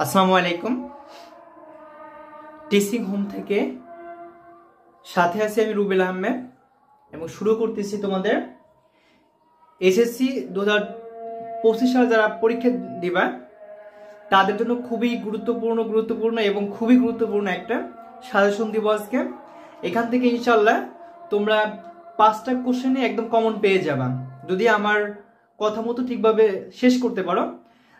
আসসালামু আলাইকুম। Teaching home থেকে সাথে আছি আমি রুবেল আহমেদ এবং শুরু করতেছি তোমাদের এসএসসি 2025 সালে যারা পরীক্ষা দিবা তাদের জন্য খুবই গুরুত্বপূর্ণ এবং খুবই গুরুত্বপূর্ণ একটা সাজেশন দিব আজকে। এখান থেকে ইনশাআল্লাহ তোমরা 5টা কোশ্চেনে একদম কমন পেয়ে যাবা যদি আমার কথা মতো ঠিকভাবে শেষ করতে পারো।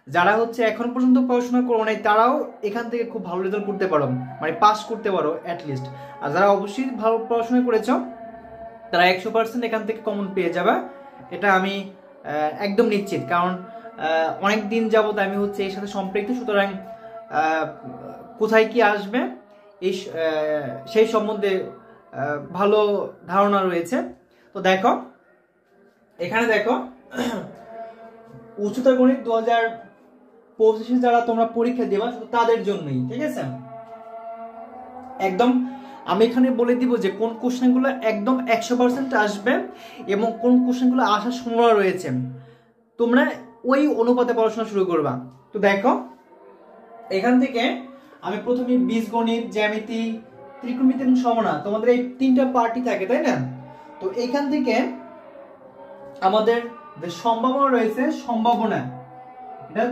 যারা এখন পর্যন্ত পড়াশোনা করো নাই তারাও এখান থেকে খুব ভালো রেজাল্ট করতে পারো, মানে পাস করতে পারো অ্যাটলিস্ট। আর যারা অবশ্যই ভালো পড়াশোনা করেছো তারা 100% এখান থেকে কমন পেয়ে যাবে, এটা আমি একদম নিশ্চিত। কারণ অনেক দিন যাবত আমি এর সাথে সম্পৃক্ত, সুতরাং কোথায় কি আসবে এই সেই সম্বন্ধে ভালো ধারণা রয়েছে। তো এখানে দেখো উচ্চতর গণিত 2025 যারা তোমরা পরীক্ষা দেবা শুধু তাদের জন্যই, ঠিক আছে? একদম আমি এখানে বলে দিব যে কোন কোশ্চেনগুলো একদম 100% আসবে এবং কোন কোশ্চেনগুলো আসার সম্ভাবনা রয়েছে, তোমরা ওই অনুপাতে পড়াশোনা শুরু করবা। তো দেখো এখান থেকে আমি প্রথমে বীজগণিত, জ্যামিতি, ত্রিকোণমিতি এবং সমনা, তোমাদের এই 3টা পার্টই থাকে, তাই না? তো এখান থেকে আমাদের যে সম্ভাবনা রয়েছে, এটা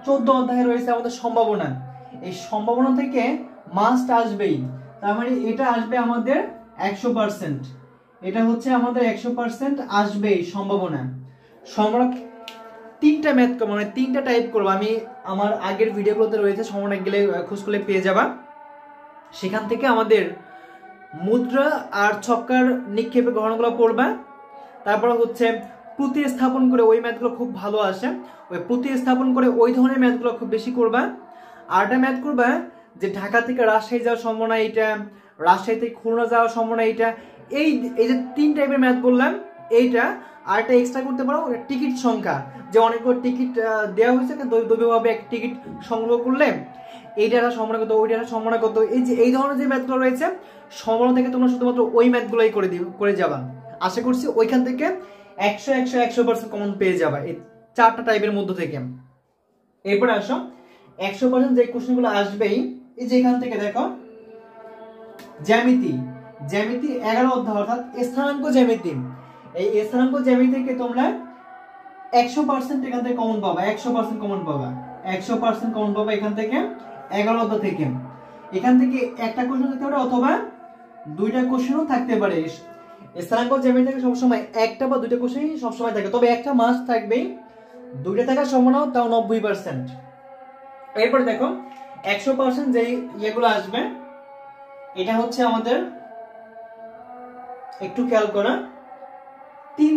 14 অধ্যায়ে রয়েছে আমাদের সম্ভাবনা। এই সম্ভাবনা থেকে মাস্ট আসবেই, তার মানে এটা আসবে আমাদের 100%। এটা আমাদের 100% আসবেই সম্ভাবনা। 3টা ম্যাথ মানে 3টা টাইপ করবো আমি, আমার আগের ভিডিওগুলোতে রয়েছে, সম্ভাবনা গেলে খোঁজ করলে পেয়ে যাবা। সেখান থেকে আমাদের মুদ্রা আর ছক্কার নিক্ষেপের গণনাগুলো পড়বা। তারপর প্রতিস্থাপন করে ওই ম্যাথগুলো খুব ভালো আসে, ওই প্রতিস্থাপন করে ওই ধরনের ম্যাথগুলো খুব বেশি করবা। আরটা ম্যাথ করবা যে ঢাকা থেকে রাজশাহী যাওয়ার সম্ভাবনা এইটা, রাজশাহী থেকে খুলনা যাওয়ার সম্ভাবনা এইটা। এই যে 3 টাইপের ম্যাথ বললাম, এইটা আরটা এক্সট্রা করতে পারো টিকিট সংখ্যা, যে অনেকগুলো টিকিট দেওয়া হয়েছে, দৈবভাবে এক টিকিট সংগ্রহ করলে এইটা সম্ভাবনা কত, ওইটা সম্ভাবনা কত, এই ধরনের যে ম্যাথগুলো রয়েছে সম্ভাবনা থেকে তোমরা শুধুমাত্র ওই ম্যাথগুলোই করে যাবা। আশা করছি ওইখান থেকে 100% কমন পেয়ে যাবা এই 4টা টাইপের মধ্য থেকে। এরপরে আসো 100% যে কোশ্চেনগুলো আসবেই, এই যে এখান থেকে দেখো জ্যামিতি 11 অধ্যায় অর্থাৎ স্থানাঙ্ক জ্যামিতি। এই স্থানাঙ্ক জ্যামিতি থেকে তোমরা 100% এখান থেকে কমন পাবা, 100% কমন পাবা, 100% কমন পাবা এখান থেকে 11 অধ্যায় থেকে। এখান থেকে একটা কোশ্চেন থাকতে পারে অথবা 2টা কোশ্চেনও থাকতে পারে। স্থানাঙ্ক জ্যামিতি থেকে সবসময় 1টা বা 2টা কোশ্চেনই সবসময় থাকে, তবে একটা মাস্ট থাকবেই, 2টা থাকার সম্ভাবনাও তাও 90%। এরপরে দেখো 100% যেই ইয়েগুলো আসবে, এটা আমাদের একটু খেয়াল করা, 3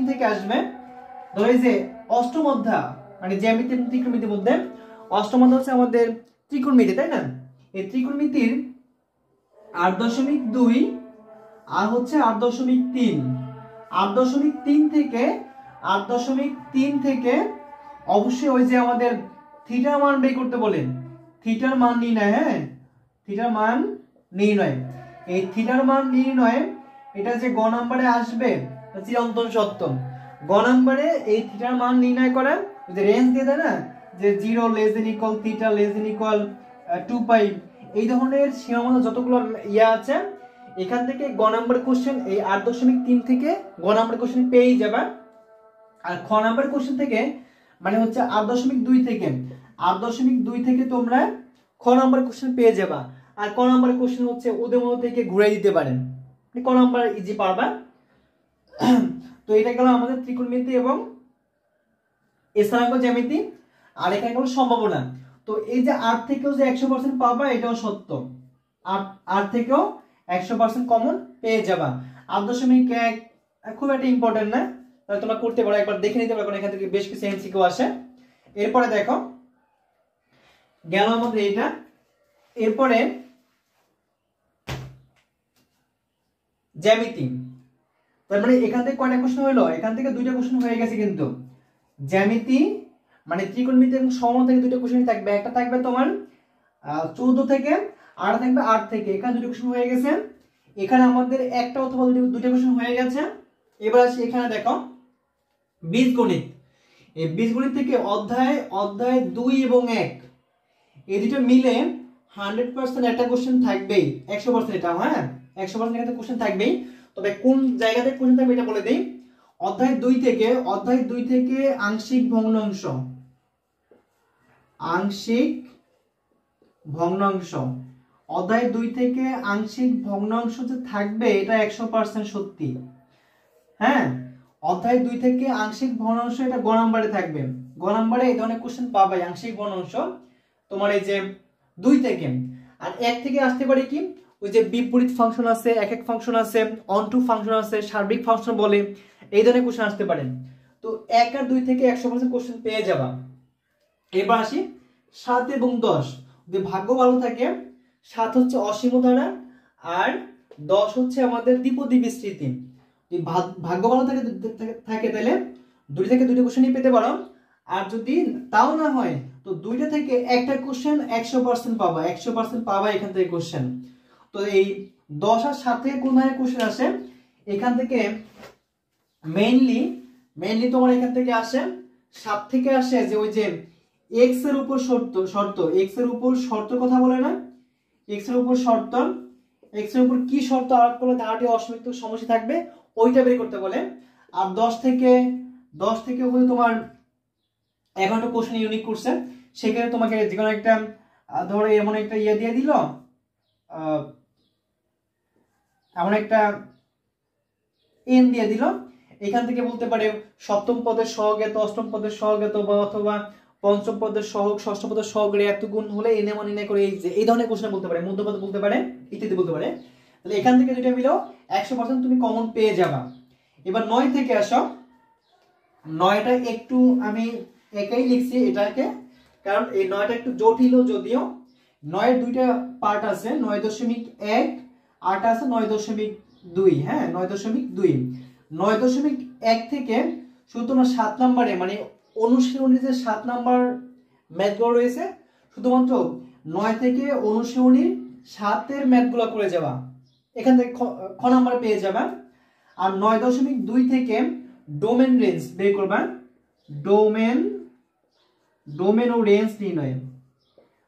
থেকে আসবে। ধরো এই যে অষ্টম অধ্যায় মানে জ্যামিতি এবং ত্রিকোণমিতির মধ্যে অষ্টম অধ্যায় আমাদের ত্রিকোণমিতি, তাই না? এই ত্রিকোণমিতির 8.2 আর 8.3, 8.3 থেকে অবশ্যই ওই যে আমাদের থিটার মান বের করতে বলেন, থিটার মান নির্ণয়। হ্যাঁ, থিটার মান নির্ণয়, এই থিটার মান নির্ণয় এটা যে গ নম্বরে আসবে চিরন্তন সত্য। গ নম্বরে এই থিটার মান নির্ণয় করা, যে রেঞ্জ দিয়ে দেয় না, যে 0 less than equal theta less than equal 2π, এই ধরনের সীমাবদ্ধ যতগুলো ইয়া আছে এখান থেকে গ নাম্বার কোশ্চেন এই 8.3 থেকে গ নাম্বার কোশ্চেন পেয়ে যাবে। আর খ নাম্বার কোশ্চেন থেকে মানে 8.2 থেকে তোমরা খ নাম্বার কোশ্চেন পেয়ে যাবা। আর ক নাম্বার কোশ্চেন ওদের মধ্যে থেকে ঘুরে দিতে পারেন, ক নাম্বার ইজি পারবা। তো এটা গেল আমাদের ত্রিকোণমিতি এবং স্থানাঙ্ক জ্যামিতি। আর এখানে গেল সম্ভাবনা। তো এই যে 8 থেকেও যে 100% পাবা এটাও সত্য, 8 থেকেও 100% কমন পেয়ে যাবা। 8.1 খুব একটা ইম্পর্টেন্ট না, তাহলে তোমরা করতে পারো, একবার দেখে নিতে পারো, কারণ এখান থেকে বেশ কিছু এমসিকিউ আসে। এরপরে দেখো গেল আমাদের এটা। এরপরে জ্যামিতি, তার মানে এখান থেকে কয়টা কোশ্চেন হইলো? এখান থেকে 2টা কোশ্চেন হয়ে গেছে, কিন্তু জ্যামিতি মানে ত্রিকোণমিতি এবং সমকোণ থেকে 2টা কোশ্চেন থাকবে। একটা থাকবে তোমার 14 থেকে, আর থাকবে 8 থেকে। এখানে 2টা কোশ্চেন হয়ে গেছে, এখানে আমাদের একটা অথবা 2টা কোশ্চেন হয়ে গেছে। এবার আসি এখানে দেখো বীজগণিত। এই বীজগণিত থেকে অধ্যায় 2 এবং 1 এই দুটো মিলে 100% একটা কোশ্চেন থাকবেই, 100% এটা, হ্যাঁ 100% একটা কোশ্চেন থাকবেই। তবে কোন জায়গাতে কোশ্চেন থাকবে এটা বলে দেই। অধ্যায় 2 থেকে আংশিক ভগ্নাংশ, অধ্যায় 2 থেকে আংশিক ভগ্নাংশ যে থাকবে এটা 100% সত্যি। হ্যাঁ, অধ্যায় 2 থেকে আংশিক ভগ্নাংশ এটা গ নম্বরে থাকবে। গ নম্বরে এই ধরনের কোশ্চেন পাবে আংশিক ভগ্নাংশ তোমার এই যে 2 থেকে। আর 1 থেকে আসতে পারে কি, ওই যে বিপরীত ফাংশন আছে, একক ফাংশন আছে, অনটু ফাংশন আছে, সার্বিক ফাংশন বলে, এই ধরনের কোশ্চেন আসতে পারে। তো 1 আর 2 থেকে 100% কোশ্চেন পেয়ে যাবা। এবার আসি 7 এবং 10। যদি ভাগ্য ভালো থাকে 7 হচ্ছে অসীম ধারা আর 10 হচ্ছে আমাদের দ্বিপদী বিস্তৃতি। যদি ভাগ্য ভালো থাকে তাহলে 2 থেকে 2টা কোশ্চেনই পেতে পারো। আর যদি তাও না হয় তো 2টা থেকে একটা কোশ্চেন 100% পাবা, 100% পাবা এখান থেকে কোশ্চেন। তো এই 10 আর 7 থেকে কোন ধরনের কোশ্চেন আসে, এখান থেকে মেইনলি তোমার এখান থেকে আসে 7 থেকে আসে যে ওই যে x এর উপর শর্ত, x এর উপর শর্ত কথা বলে না, x এর উপর শর্ত, x এর উপর কি শর্ত আরোপ করলে ধারাটি অসীমিত সমষ্টি থাকবে ওইটা বের করতে বলে। আর 10 থেকে উপরে তোমার এখন একটা কোশ্চেন ইউনিক করছে, সেখানে তোমাকে যে কোনো একটা ধরো এমন একটা ইয়ে দিয়ে দিল, এমন একটা এন দিয়ে দিল, এখান থেকে বলতে পারে সপ্তম পদের সহগ, অষ্টম পদের সহগ অথবা পঞ্চম পদের সহগ, ষষ্ঠ পদের সহগের এত গুণ হলে এনে মান নির্ণয় করে, এই ধরনের কোশ্চেন বলতে পারে, মধ্যপদ বলতে পারে, ইত্যাদি বলতে পারে। তাহলে এখান থেকে দুইটা মিলেও 100% তুমি কমন পেয়ে যাবা। এবার 9 থেকে আসো। 9টা একটু আমি একাই লিখছি এটাকে, কারণ এই 9টা একটু জটিল, যদিও 9 এর দুইটা পার্ট আছে, 9.1 আর আছে 9.2। হ্যাঁ 9.2। 9.1 থেকে শুধু তোমার 7 নম্বরে মানে অনুশীলনীর যে 7 নাম্বার ম্যাথগুলো রয়েছে, শুধুমাত্র 9 থেকে অনুশীলনীর 7 এর ম্যাথগুলো করে যাবা, এখান থেকে খ নাম্বার পেয়ে যাবা। আর 9.2 থেকে ডোমেন রেঞ্জ বের করবা, ডোমেন ও রেঞ্জ নির্ণয়।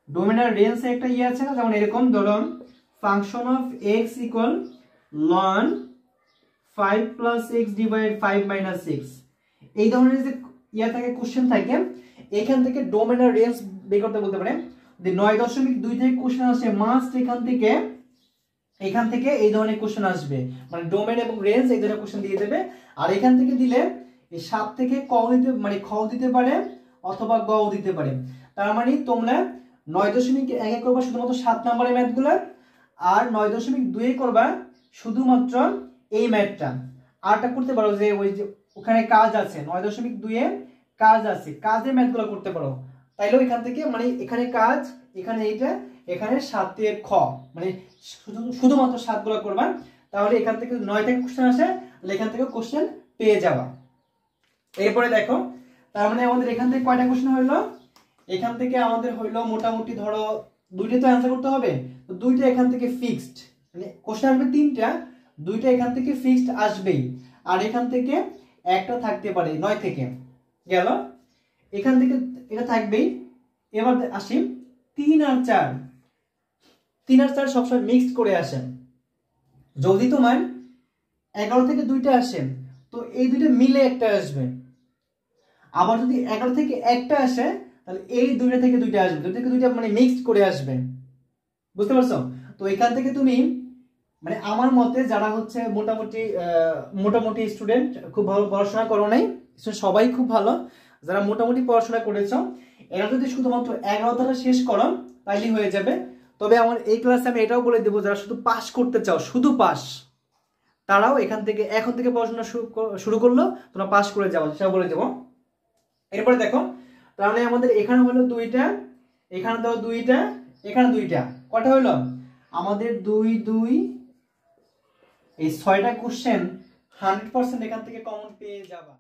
ডোমেন আর রেঞ্জ একটা ইয়ে আছে না, যেমন এরকম ধরো function of x equal ln 5 plus x divide 5 minus 6, এই ধরনের যে ইয়া থাকে কোশ্চেন থাকে, এখান থেকে ডোমেন আর রেঞ্জ বের করতে বলতে পারে। 9.2 থেকে কোশ্চেন আসে মাস্ট এখান থেকে এই ধরনের কোশ্চেন আসবে, মানে ডোমেন এবং রেঞ্জ এই ধরনের কোশ্চেন দিয়ে দেবে। আর এখান থেকে দিলে এই 7 থেকে ক দিতে মানে খ দিতে পারে অথবা গ দিতে পারে। তার মানে তোমরা 9.1 করবা শুধুমাত্র 7 নম্বরের ম্যাথগুলো, আর 9.2 করবা শুধুমাত্র এই ম্যাথটা। আরটা করতে পারো যে ওই যে ওখানে কাজ আছে 9.2 এ কাজ আছে, কাজের ম্যাথগুলো করতে পারো। তাইলেও এখান থেকে মানে এখানে কাজ, এখানে এইটা, এখানে 7 এর খ, মানে শুধুমাত্র 7 গুলো করবা। তাহলে এখান থেকে 9 থেকে কোশ্চেন আসে, তাহলে এখান থেকে কোশ্চেন পেয়ে যাবা। এরপরে দেখো, তার মানে আমাদের এখান থেকে কয়টা কোশ্চেন হইলো, এখান থেকে আমাদের হইলো মোটামুটি ধরো 2টা তো অ্যানসার করতে হবে, তো 2টা এখান থেকে ফিক্সড, মানে কোশ্চেন আসবে 3টা, 2টা এখান থেকে ফিক্সড আসবেই। আর এখান থেকে একটা থাকতে পারে 9 থেকে গেল, এখান থেকে এটা থাকবেই। এবার আসি 3 আর 4 সবসময় মিক্সড করে আসে। যদি তোমার 11 থেকে 2টা আসে তো এই 2টা মিলে একটা আসবে, আবার যদি 11 থেকে একটা আসে তাহলে এই 2টা থেকে 2টা আসবে, 2টা থেকে 2টা মানে মিক্সড করে আসবে, বুঝতে পারছো? তো এখান থেকে তুমি মানে আমার মতে যারা হচ্ছে মোটামুটি স্টুডেন্ট, খুব ভালো পড়াশোনা করো নাই, সবাই খুব ভালো, যারা মোটামুটি পড়াশোনা করেছো এরা যদি শুধুমাত্র 11 ধারা শেষ করো তাইলেই হয়ে যাবে। তবে আমার এই ক্লাসে আমি এটাও বলে দেবো, যারা শুধু পাস করতে চাও, শুধু পাস, তারাও এখন থেকে পড়াশোনা শুরু করলো, তোমরা পাস করে যাও, সেটা বলে দেবো। এরপরে দেখো, তাহলে আমাদের এখানে হলো 2টা, এখানে দাও 2টা, এখানে 2টা, কটা হলো আমাদের 2 2, এই 6টা কোশ্চেন 100% এখান থেকে কমন পেয়ে যাবা।